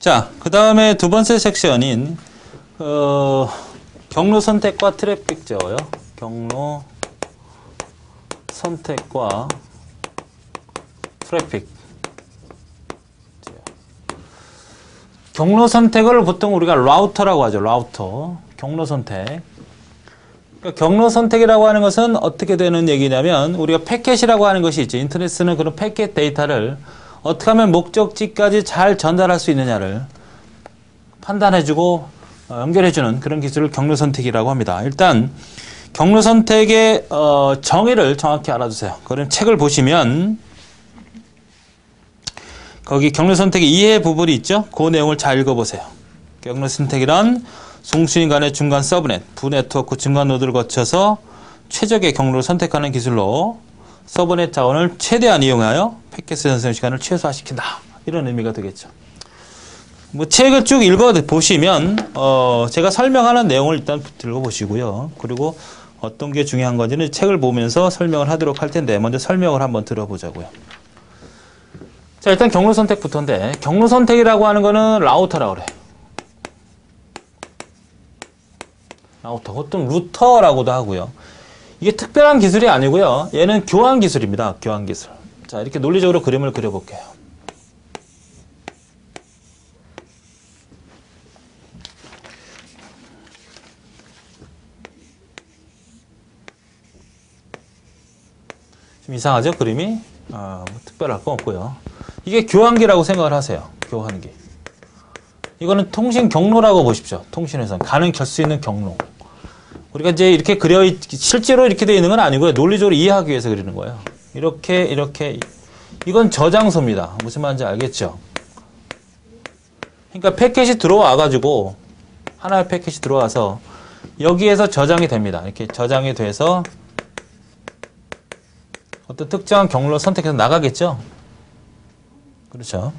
자, 그 다음에 두 번째 섹션인 경로 선택과 트래픽 제어요. 경로 선택과 트래픽 제어. 경로 선택을 보통 우리가 라우터라고 하죠. 라우터. 경로 선택. 그러니까 경로 선택이라고 하는 것은 어떻게 되는 얘기냐면 우리가 패켓이라고 하는 것이 있죠. 인터넷 쓰는 그런 패켓 데이터를 어떻게 하면 목적지까지 잘 전달할 수 있느냐를 판단해주고 연결해주는 그런 기술을 경로 선택이라고 합니다. 일단 경로 선택의 정의를 정확히 알아두세요. 그럼 책을 보시면 거기 경로 선택의 이해 부분이 있죠. 그 내용을 잘 읽어보세요. 경로 선택이란 송수인 간의 중간 서브넷, 부네트워크 중간 노드를 거쳐서 최적의 경로를 선택하는 기술로 서브넷 자원을 최대한 이용하여 패킷 전송 시간을 최소화시킨다. 이런 의미가 되겠죠. 뭐 책을 쭉 읽어보시면 제가 설명하는 내용을 일단 들어보시고요. 그리고 어떤 게 중요한 건지는 책을 보면서 설명을 하도록 할 텐데 먼저 설명을 한번 들어보자고요. 자, 일단 경로 선택부터인데 경로 선택이라고 하는 거는 라우터라고 그래. 라우터, 보통 루터라고도 하고요. 이게 특별한 기술이 아니고요. 얘는 교환 기술입니다. 교환 기술. 자, 이렇게 논리적으로 그림을 그려볼게요. 좀 이상하죠? 그림이? 뭐 특별할 거 없고요. 이게 교환기라고 생각을 하세요. 교환기. 이거는 통신 경로라고 보십시오. 통신에선 가는 갈 수 있는 경로. 우리가 이제 이렇게 실제로 이렇게 되어 있는 건 아니고요. 논리적으로 이해하기 위해서 그리는 거예요. 이렇게. 이건 저장소입니다. 무슨 말인지 알겠죠? 그러니까 패켓이 들어와가지고, 하나의 패켓이 들어와서, 여기에서 저장이 됩니다. 이렇게 저장이 돼서, 어떤 특정한 경로를 선택해서 나가겠죠? 그렇죠?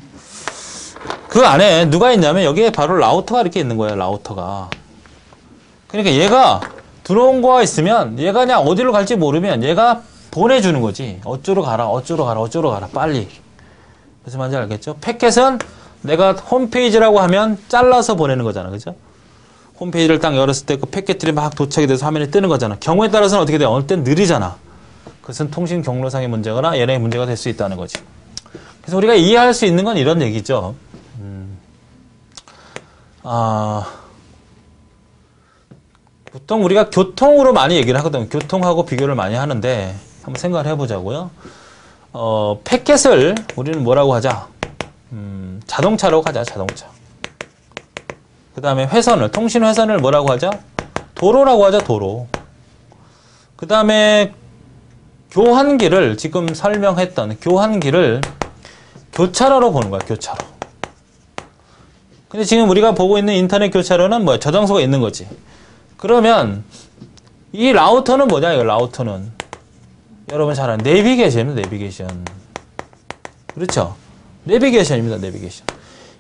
그 안에 누가 있냐면, 여기에 바로 라우터가 이렇게 있는 거예요. 라우터가. 그러니까 얘가 들어온 거가 있으면 얘가 그냥 어디로 갈지 모르면 얘가 보내주는 거지. 어쩌로 가라. 빨리. 무슨 말인지 알겠죠? 패켓은 내가 홈페이지라고 하면 잘라서 보내는 거잖아. 그죠? 홈페이지를 딱 열었을 때 그 패켓들이 막 도착이 돼서 화면에 뜨는 거잖아. 경우에 따라서는 어떻게 돼? 어느 땐 느리잖아. 그것은 통신 경로상의 문제거나 얘네의 문제가 될 수 있다는 거지. 그래서 우리가 이해할 수 있는 건 이런 얘기죠. 보통 우리가 교통으로 많이 얘기를 하거든요. 교통하고 비교를 많이 하는데 한번 생각을 해보자고요. 패켓을 우리는 뭐라고 하자? 자동차라고 하자. 자동차. 그 다음에 회선을, 통신 회선을 뭐라고 하자? 도로라고 하자. 도로. 그 다음에 교환기를 지금 설명했던 교환기를 교차로로 보는 거야. 교차로. 근데 지금 우리가 보고 있는 인터넷 교차로는 뭐야? 저장소가 있는 거지. 그러면 이 라우터는 뭐냐? 이거 라우터는 여러분 잘 아는 내비게이션입니다. 내비게이션. 그렇죠? 내비게이션입니다. 내비게이션.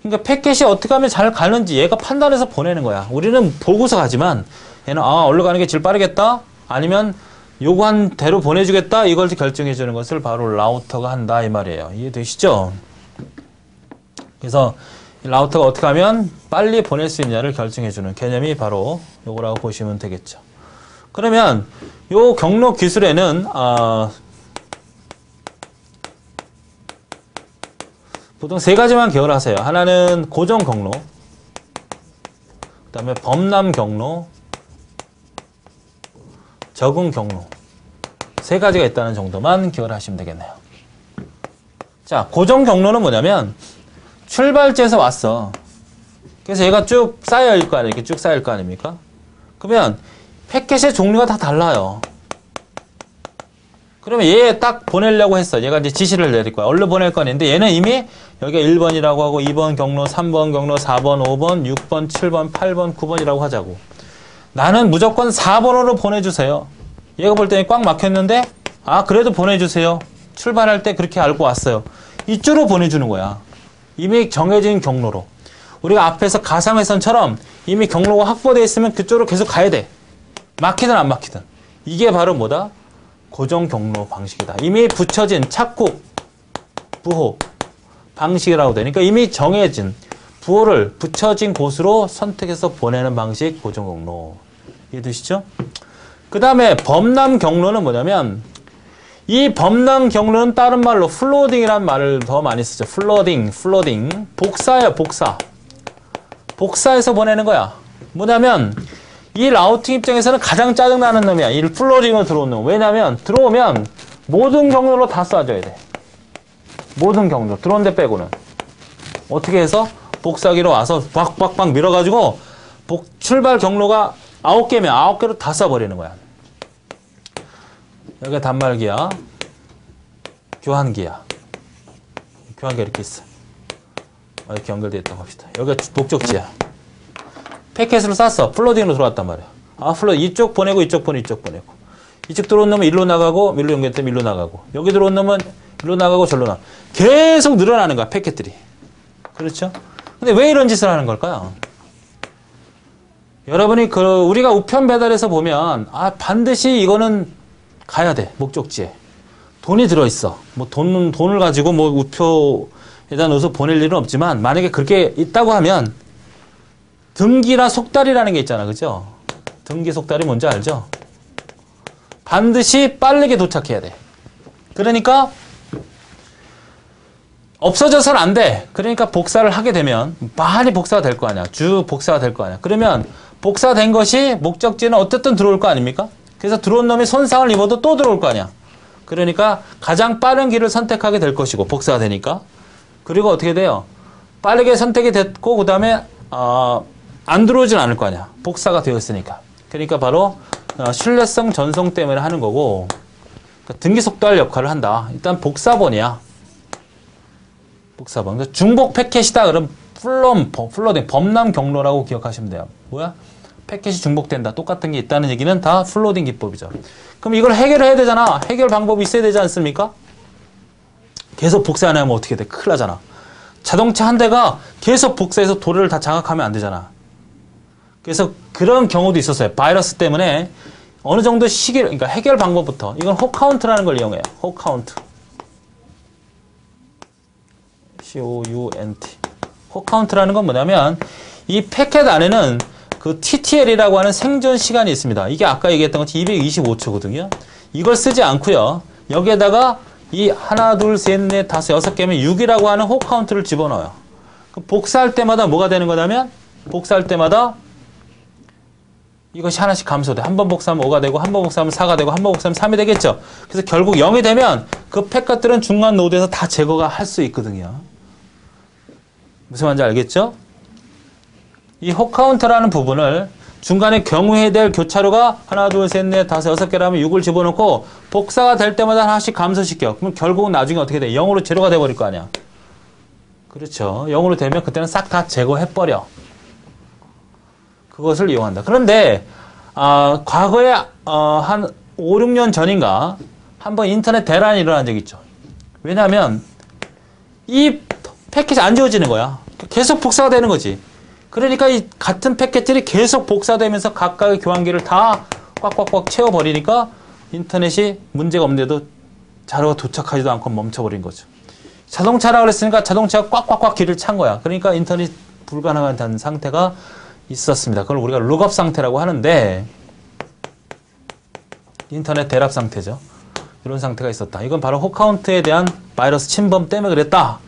그러니까 패켓이 어떻게 하면 잘 가는지 얘가 판단해서 보내는 거야. 우리는 보고서 가지만 얘는 얼른 가는 게 제일 빠르겠다. 아니면 요구한 대로 보내주겠다. 이걸 결정해 주는 것을 바로 라우터가 한다 이 말이에요. 이해되시죠? 그래서 라우터가 어떻게 하면 빨리 보낼 수 있냐를 결정해주는 개념이 바로 요거라고 보시면 되겠죠. 그러면 요 경로 기술에는 보통 세 가지만 기억을 하세요. 하나는 고정 경로, 그 다음에 범람 경로, 적응 경로. 세 가지가 있다는 정도만 기억을 하시면 되겠네요. 자, 고정 경로는 뭐냐면 출발지에서 왔어. 그래서 얘가 쭉 쌓여있을 거 아니에요. 이렇게 쭉 쌓일 거 아닙니까? 그러면 패켓의 종류가 다 달라요. 그러면 얘 딱 보내려고 했어. 얘가 이제 지시를 내릴 거야. 얼른 보낼 거 아닌데 얘는 이미 여기가 1번이라고 하고 2번 경로, 3번 경로, 4번, 5번, 6번, 7번, 8번, 9번이라고 하자고. 나는 무조건 4번으로 보내주세요. 얘가 볼 때는 꽉 막혔는데 그래도 보내주세요. 출발할 때 그렇게 알고 왔어요. 이쪽으로 보내주는 거야. 이미 정해진 경로로. 우리가 앞에서 가상회선처럼 이미 경로가 확보되어 있으면 그쪽으로 계속 가야 돼. 막히든 안 막히든. 이게 바로 뭐다? 고정 경로 방식이다. 이미 붙여진 착국, 부호 방식이라고 되니까 이미 정해진 주어를 붙여진 곳으로 선택해서 보내는 방식 보정 경로. 이해되시죠? 그 다음에 범람 경로는 뭐냐면 이 범람 경로는 다른 말로 플로딩이라는 말을 더 많이 쓰죠. 플로딩. 복사예요, 복사. 복사해서 보내는 거야. 뭐냐면 이 라우팅 입장에서는 가장 짜증나는 놈이야. 이 플로딩으로 들어오는 놈. 왜냐면 들어오면 모든 경로로 다 쏴줘야 돼. 모든 경로. 들어온 데 빼고는. 어떻게 해서? 복사기로 와서 박박박 밀어가지고 출발 경로가 9개면 9개로 다 쏴버리는 거야. 여기가 단말기야. 교환기야. 교환기가 이렇게 있어. 이렇게 연결되어 있다고 합시다. 여기가 목적지야. 패킷으로 쐈어. 플로딩으로 들어왔단 말이야. 이쪽 보내고 이쪽 보내고 이쪽 보내고. 이쪽 들어온 놈은 일로 나가고 일로 연결되면 일로 나가고. 여기 들어온 놈은 일로 나가고 절로 나가고. 계속 늘어나는 거야. 패킷들이. 그렇죠? 근데 왜 이런 짓을 하는 걸까요? 여러분이 우리가 우편 배달에서 보면 반드시 이거는 가야 돼. 목적지에. 돈이 들어있어. 뭐 돈을 가지고 뭐 우표에다 넣어서 보낼 일은 없지만 만약에 그렇게 있다고 하면 등기나 속달이라는 게 있잖아. 그죠? 등기 속달이 뭔지 알죠? 반드시 빠르게 도착해야 돼. 그러니까 없어져서는 안 돼. 그러니까 복사를 하게 되면 많이 복사가 될 거 아니야. 쭉 복사가 될 거 아니야. 그러면 복사된 것이 목적지는 어쨌든 들어올 거 아닙니까? 그래서 들어온 놈이 손상을 입어도 또 들어올 거 아니야. 그러니까 가장 빠른 길을 선택하게 될 것이고 복사가 되니까. 그리고 어떻게 돼요? 빠르게 선택이 됐고 그 다음에 안 들어오진 않을 거 아니야. 복사가 되었으니까. 그러니까 바로 신뢰성 전송 때문에 하는 거고 그러니까 등기 속도할 역할을 한다. 일단 복사본이야. 복사본. 중복 패킷이다. 그럼 플로딩, 범람 경로라고 기억하시면 돼요. 뭐야? 패킷이 중복된다. 똑같은 게 있다는 얘기는 다 플로딩 기법이죠. 그럼 이걸 해결을 해야 되잖아. 해결 방법이 있어야 되지 않습니까? 계속 복사 안 하면 어떻게 돼? 큰일 나잖아. 자동차 한 대가 계속 복사해서 도로를 다 장악하면 안 되잖아. 그래서 그런 경우도 있었어요. 바이러스 때문에 어느 정도 시기를, 그러니까 해결 방법부터. 이건 호카운트라는 걸 이용해요. 호카운트. C-O-U-N-T. 호카운트라는 건 뭐냐면 이 패킷 안에는 그 TTL이라고 하는 생존 시간이 있습니다. 이게 아까 얘기했던 것이 225초거든요. 이걸 쓰지 않고요. 여기에다가 이 하나, 둘, 셋, 넷, 다섯, 6개면 6이라고 하는 호카운트를 집어넣어요. 복사할 때마다 뭐가 되는 거냐면 복사할 때마다 이것이 하나씩 감소돼. 한 번 복사하면 5가 되고 한 번 복사하면 4가 되고 한 번 복사하면 3이 되겠죠. 그래서 결국 0이 되면 그 패킷들은 중간 노드에서 다 제거가 할 수 있거든요. 무슨 말인지 알겠죠? 이 호카운트라는 부분을 중간에 경유해야 될 교차로가 하나, 둘, 셋, 넷, 다섯, 6개라면 6을 집어넣고 복사가 될 때마다 하나씩 감소시켜. 그럼 결국은 나중에 어떻게 돼? 0으로 제로가 돼버릴 거 아니야. 그렇죠. 0으로 되면 그때는 싹 다 제거해버려. 그것을 이용한다. 그런데 과거에 한 5, 6년 전인가 한번 인터넷 대란이 일어난 적이 있죠. 왜냐하면 이 패킷이 안 지워지는 거야. 계속 복사가 되는 거지. 그러니까 이 같은 패킷들이 계속 복사되면서 각각의 교환기를 다 꽉꽉꽉 채워버리니까 인터넷이 문제가 없는데도 자료가 도착하지도 않고 멈춰버린 거죠. 자동차라고 그랬으니까 자동차가 꽉꽉꽉 길을 찬 거야. 그러니까 인터넷 불가능한 상태가 있었습니다. 그걸 우리가 룩업 상태라고 하는데 인터넷 대랍 상태죠. 이런 상태가 있었다. 이건 바로 호카운트에 대한 바이러스 침범 때문에 그랬다.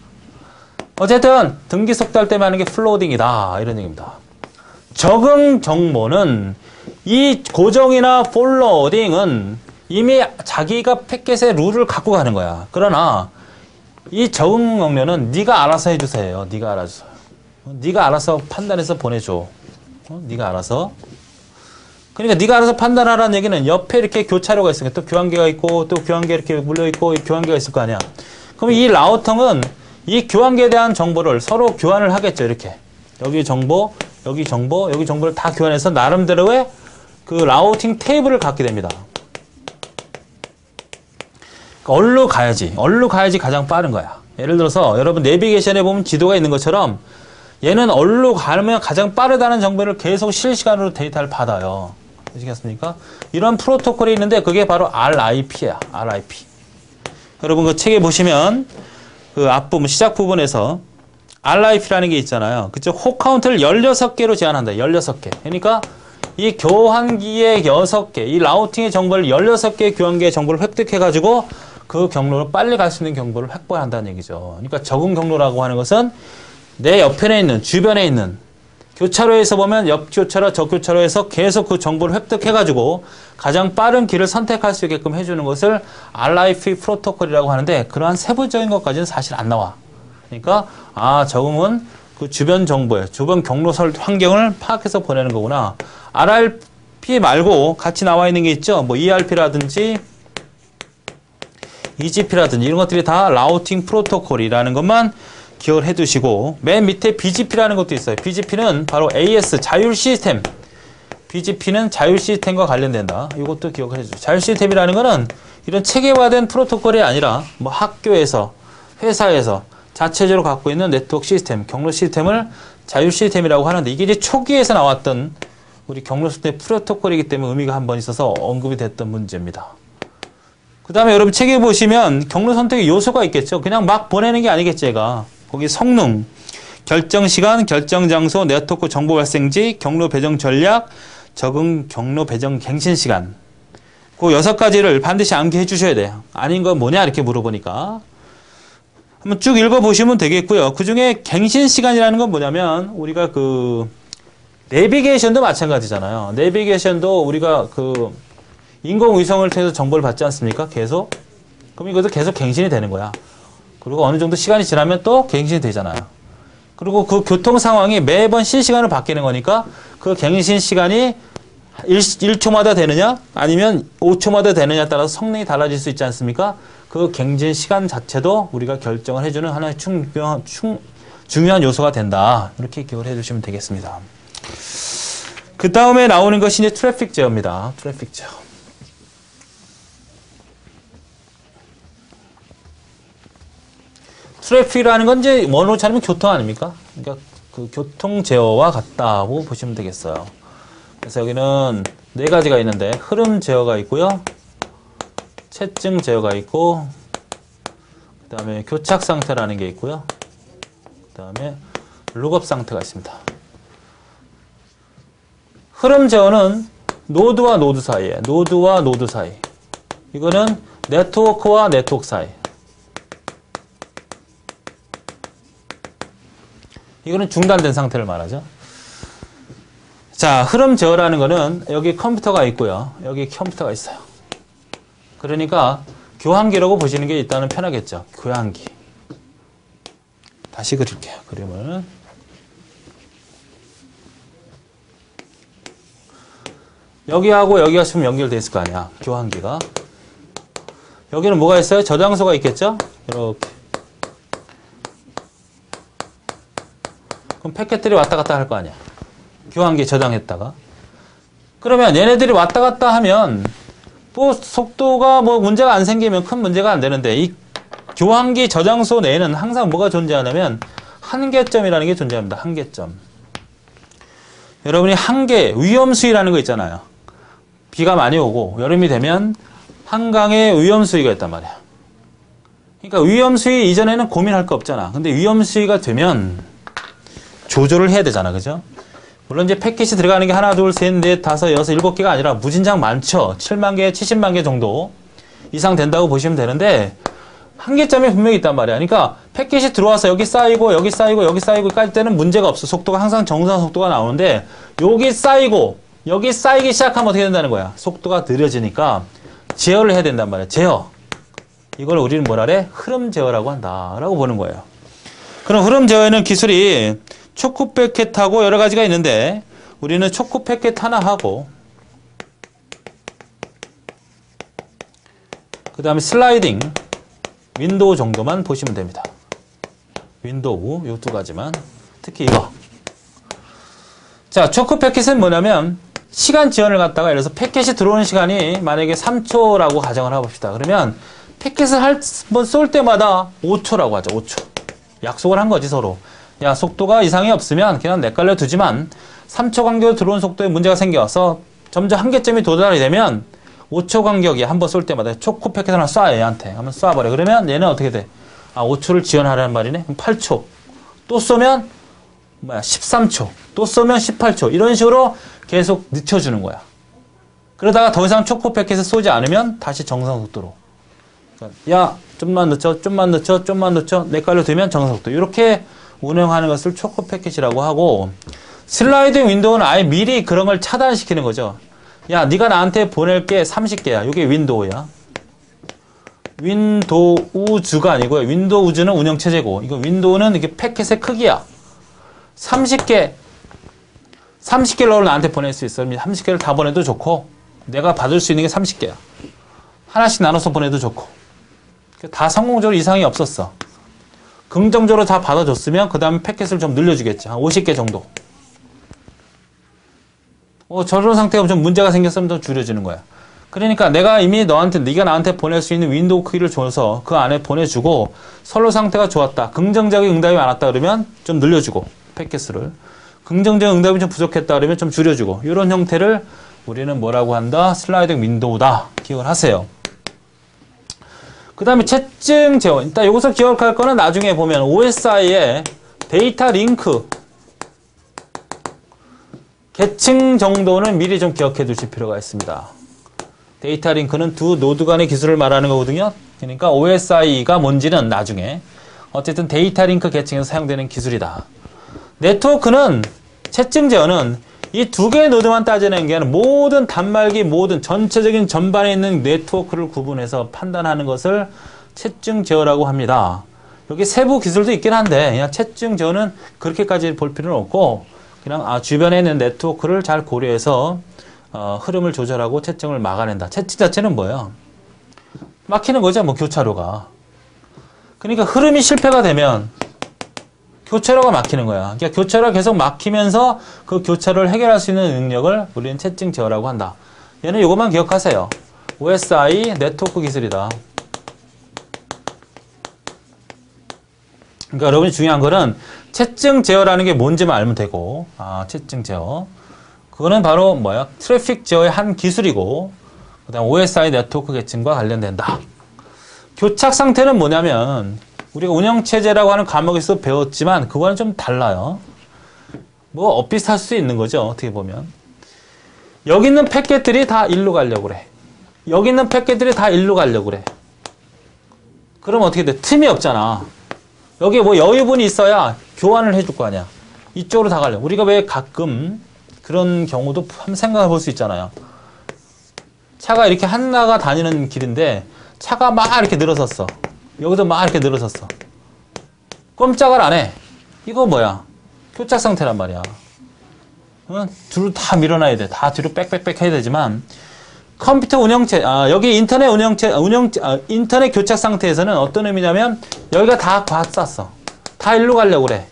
어쨌든 등기 속달 때문에 하는 게 플로딩이다. 이런 얘기입니다. 적응 정보는 이 고정이나 폴로딩은 이미 자기가 패킷의 룰을 갖고 가는 거야. 그러나 이 적응 명령은 네가 알아서 해주세요. 네가 알아서. 네가 알아서 판단해서 보내줘. 네가 알아서. 그러니까 네가 알아서 판단하라는 얘기는 옆에 이렇게 교차로가 있으니까 또 교환기가 있고 또 교환기 이렇게 물려있고 교환기가 있을 거 아니야. 그럼 이 라우터는 이 교환기에 대한 정보를 서로 교환을 하겠죠. 이렇게. 여기 정보, 여기 정보, 여기 정보를 다 교환해서 나름대로의 그 라우팅 테이블을 갖게 됩니다. 얼로 가야지. 얼로 가야지 가장 빠른 거야. 예를 들어서 여러분 내비게이션에 보면 지도가 있는 것처럼 얘는 얼로 가면 가장 빠르다는 정보를 계속 실시간으로 데이터를 받아요. 아시겠습니까? 이런 프로토콜이 있는데 그게 바로 RIP야. RIP. 여러분 그 책에 보시면 그 앞부분 시작 부분에서 RIP라는 게 있잖아요. 그쵸? 호 카운트를 16개로 제한한다. 16개. 그러니까 이 교환기의 6개, 이 라우팅의 정보를 16개의 교환기의 정보를 획득해가지고 그 경로로 빨리 갈 수 있는 경로를 확보해야 한다는 얘기죠. 그러니까 적응 경로라고 하는 것은 내 옆에 있는, 주변에 있는 교차로에서 보면 옆 교차로, 저 교차로에서 계속 그 정보를 획득해가지고 가장 빠른 길을 선택할 수 있게끔 해주는 것을 RIP 프로토콜이라고 하는데 그러한 세부적인 것까지는 사실 안 나와. 그러니까 적응은 그 주변 정보에 주변 경로 환경을 파악해서 보내는 거구나. RRP 말고 같이 나와 있는 게 있죠. 뭐 ERP라든지 EGP라든지 이런 것들이 다 라우팅 프로토콜이라는 것만 기억을 해 두시고 맨 밑에 BGP라는 것도 있어요. BGP는 바로 AS 자율 시스템. BGP는 자율 시스템과 관련된다. 이것도 기억을 해 주세요. 자율 시스템이라는 거는 이런 체계화된 프로토콜이 아니라 뭐 학교에서 회사에서 자체적으로 갖고 있는 네트워크 시스템, 경로 시스템을 자율 시스템이라고 하는데 이게 이제 초기에서 나왔던 우리 경로 시스템 프로토콜이기 때문에 의미가 한번 있어서 언급이 됐던 문제입니다. 그 다음에 여러분 책에 보시면 경로 선택의 요소가 있겠죠. 그냥 막 보내는 게 아니겠지, 얘가. 거기 성능, 결정 시간, 결정 장소, 네트워크 정보 발생지, 경로 배정 전략, 적응 경로 배정 갱신 시간. 그 6가지를 반드시 암기해 주셔야 돼요. 아닌 건 뭐냐 이렇게 물어보니까. 한번 쭉 읽어보시면 되겠고요. 그 중에 갱신 시간이라는 건 뭐냐면 우리가 그 내비게이션도 마찬가지잖아요. 내비게이션도 우리가 그 인공위성을 통해서 정보를 받지 않습니까? 계속. 그럼 이것도 계속 갱신이 되는 거야. 그리고 어느 정도 시간이 지나면 또 갱신이 되잖아요. 그리고 그 교통 상황이 매번 실시간으로 바뀌는 거니까 그 갱신 시간이 1초마다 되느냐 아니면 5초마다 되느냐에 따라서 성능이 달라질 수 있지 않습니까? 그 갱신 시간 자체도 우리가 결정을 해주는 하나의 중요한 요소가 된다. 이렇게 기억을 해주시면 되겠습니다. 그 다음에 나오는 것이 이제 트래픽 제어입니다. 트래픽 제어. 트래픽이라는 건 이제 원어로 찾으면 교통 아닙니까? 그러니까 그 교통 제어와 같다고 보시면 되겠어요. 그래서 여기는 4가지가 있는데 흐름 제어가 있고요. 채증 제어가 있고 그 다음에 교착 상태라는 게 있고요. 그 다음에 룩업 상태가 있습니다. 흐름 제어는 노드와 노드 사이에 노드와 노드 사이 이거는 네트워크와 네트워크 사이 이거는 중단된 상태를 말하죠. 자, 흐름 제어라는 거는 여기 컴퓨터가 있고요. 여기 컴퓨터가 있어요. 그러니까 교환기라고 보시는 게 일단은 편하겠죠. 교환기. 다시 그릴게요. 그림을. 여기하고 여기가 지금 연결되어 있을 거 아니야. 교환기가. 여기는 뭐가 있어요? 저장소가 있겠죠? 이렇게. 그럼 패킷들이 왔다 갔다 할 거 아니야. 교환기에 저장했다가. 그러면 얘네들이 왔다 갔다 하면 뭐 속도가 뭐 문제가 안 생기면 큰 문제가 안 되는데 이 교환기 저장소 내에는 항상 뭐가 존재하냐면 한계점이라는 게 존재합니다. 한계점. 여러분이 한계, 위험수위라는 거 있잖아요. 비가 많이 오고 여름이 되면 한강에 위험수위가 있단 말이야. 그러니까 위험수위 이전에는 고민할 거 없잖아. 근데 위험수위가 되면 조절을 해야 되잖아. 그죠? 물론 이제 패킷이 들어가는 게 하나, 둘, 셋, 넷, 다섯, 여섯, 7개가 아니라 무진장 많죠. 7만 개, 70만 개 정도 이상 된다고 보시면 되는데 한계점이 분명히 있단 말이야. 그러니까 패킷이 들어와서 여기 쌓이고 여기 쌓이고 여기 쌓이고 깔 때는 문제가 없어. 속도가 항상 정상 속도가 나오는데 여기 쌓이고 여기 쌓이기 시작하면 어떻게 된다는 거야? 속도가 느려지니까 제어를 해야 된단 말이야. 제어. 이걸 우리는 뭐라 그래? 흐름 제어라고 한다라고 보는 거예요. 그럼 흐름 제어에는 기술이 초크 패킷하고 여러 가지가 있는데 우리는 초크 패킷 하나 하고 그 다음에 슬라이딩 윈도우 정도만 보시면 됩니다. 윈도우 이 2가지만 특히 이거 자 초크 패킷은 뭐냐면 시간 지연을 갖다가 예를 들어서 패킷이 들어오는 시간이 만약에 3초라고 가정을 해봅시다. 그러면 패킷을 한번 쏠 때마다 5초라고 하죠. 5초 약속을 한 거지 서로. 야 속도가 이상이 없으면 그냥 내깔려 두지만 3초 간격으로 들어온 속도에 문제가 생겨서 점점 한계점이 도달이 되면 5초 간격이 한 번 쏠 때마다 초크 패킷 하나 쏴 얘한테 한번 쏴버려. 그러면 얘는 어떻게 돼? 5초를 지연하라는 말이네. 그럼 8초 또 쏘면 13초, 또 쏘면 18초 이런 식으로 계속 늦춰주는 거야. 그러다가 더 이상 초코 패킷을 쏘지 않으면 다시 정상 속도로. 야, 좀만 늦춰, 좀만 늦춰, 좀만 늦춰. 내 깔로 되면 정상 속도. 이렇게 운영하는 것을 초코 패킷이라고 하고, 슬라이딩 윈도우는 아예 미리 그런 걸 차단시키는 거죠. 야, 네가 나한테 보낼 게 30개야. 이게 윈도우야. 윈도우즈가 아니고요. 윈도우즈는 운영체제고, 이거 윈도우는 이게 패킷의 크기야. 30개를 나한테 보낼 수 있어. 30개를 다 보내도 좋고, 내가 받을 수 있는 게 30개야. 하나씩 나눠서 보내도 좋고. 다 성공적으로 이상이 없었어. 긍정적으로 다 받아줬으면 그 다음에 패킷을 좀 늘려주겠지. 한 50개 정도. 저런 상태가 좀 문제가 생겼으면 더 줄여주는 거야. 그러니까 내가 이미 네가 나한테 보낼 수 있는 윈도우 크기를 줘서 그 안에 보내주고 서로 상태가 좋았다. 긍정적인 응답이 많았다 그러면 좀 늘려주고 패킷을. 긍정적인 응답이 좀 부족했다 그러면 좀 줄여주고. 이런 형태를 우리는 뭐라고 한다? 슬라이딩 윈도우다. 기억을 하세요. 그 다음에 채증 제어. 일단 여기서 기억할 거는 나중에 보면 OSI의 데이터 링크 계층 정도는 미리 좀 기억해 두실 필요가 있습니다. 데이터 링크는 두 노드 간의 기술을 말하는 거거든요. 그러니까 OSI가 뭔지는 나중에. 어쨌든 데이터 링크 계층에서 사용되는 기술이다. 네트워크는 채증 제어는 이 두 개의 노드만 따지는 게 아니라 모든 단말기, 모든 전체적인 전반에 있는 네트워크를 구분해서 판단하는 것을 채증 제어라고 합니다. 여기 세부 기술도 있긴 한데 그냥 채증 제어는 그렇게까지 볼 필요는 없고 그냥 주변에 있는 네트워크를 잘 고려해서 흐름을 조절하고 채증을 막아낸다. 채증 자체는 뭐예요? 막히는 거죠. 뭐 교차로가. 그러니까 흐름이 실패가 되면 교차로가 막히는 거야. 그러니까 교차로가 계속 막히면서 그 교차로를 해결할 수 있는 능력을 우리는 채증 제어라고 한다. 얘는 이것만 기억하세요. OSI 네트워크 기술이다. 그러니까 여러분이 중요한 거는 채증 제어라는 게 뭔지만 알면 되고, 채증 제어. 그거는 바로 뭐야? 트래픽 제어의 한 기술이고, 그 다음 OSI 네트워크 계층과 관련된다. 교착 상태는 뭐냐면, 우리가 운영체제라고 하는 과목에서 배웠지만 그거는 좀 달라요. 뭐 비슷할 수 있는 거죠. 어떻게 보면. 여기 있는 패킷들이 다 일로 가려고 그래. 여기 있는 패킷들이 다 일로 가려고 그래. 그럼 어떻게 돼? 틈이 없잖아. 여기 뭐 여유분이 있어야 교환을 해줄 거 아니야. 이쪽으로 다 가려고. 우리가 왜 가끔 그런 경우도 한번 생각해 볼 수 있잖아요. 차가 이렇게 하나가 다니는 길인데 차가 막 이렇게 늘어섰어. 여기서 막 이렇게 늘어섰어. 꼼짝을 안 해. 이거 뭐야? 교착 상태란 말이야. 뒤로 다 밀어놔야 돼. 다 뒤로 빽빽빽 해야 되지만 컴퓨터 운영체, 여기 인터넷 인터넷 교착 상태에서는 어떤 의미냐면 여기가 다 꽉 다 일로 가려고 그래.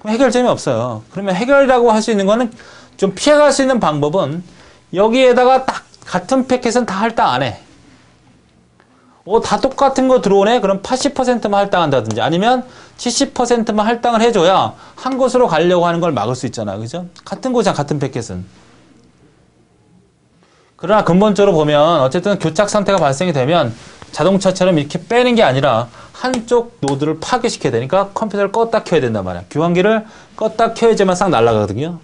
그럼 해결점이 없어요. 그러면 해결이라고 할 수 있는 거는 좀 피해갈 수 있는 방법은 여기에다가 딱 같은 패킷은 다 할당 안 해. 다 똑같은 거 들어오네? 그럼 80%만 할당한다든지 아니면 70%만 할당을 해줘야 한 곳으로 가려고 하는 걸 막을 수 있잖아. 그죠? 같은 곳이야, 같은 패킷은. 그러나 근본적으로 보면 어쨌든 교착 상태가 발생이 되면 자동차처럼 이렇게 빼는 게 아니라 한쪽 노드를 파괴시켜야 되니까 컴퓨터를 껐다 켜야 된단 말이야. 교환기를 껐다 켜야지만 싹 날아가거든요.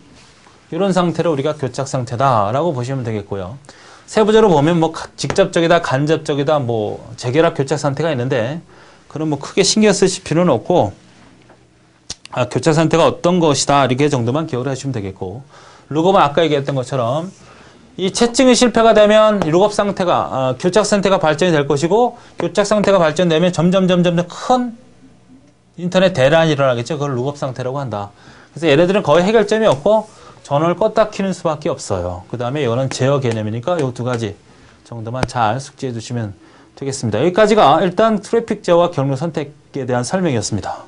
이런 상태를 우리가 교착 상태다라고 보시면 되겠고요. 세부적으로 보면 뭐 직접적이다, 간접적이다, 뭐 재결합 교착 상태가 있는데 그런 뭐 크게 신경 쓰실 필요는 없고 교착 상태가 어떤 것이다 이렇게 정도만 기억을 해주시면 되겠고 룩업은 아까 얘기했던 것처럼 이 채증이 실패가 되면 룩업 상태가 교착 상태가 발전이 될 것이고 교착 상태가 발전되면 점점 큰 인터넷 대란이 일어나겠죠. 그걸 룩업 상태라고 한다. 그래서 얘네들은 거의 해결점이 없고 전원을 껐다 켜는 수밖에 없어요. 그 다음에 이거는 제어 개념이니까 이 두 가지 정도만 잘 숙지해 두시면 되겠습니다. 여기까지가 일단 트래픽 제어와 경로 선택에 대한 설명이었습니다.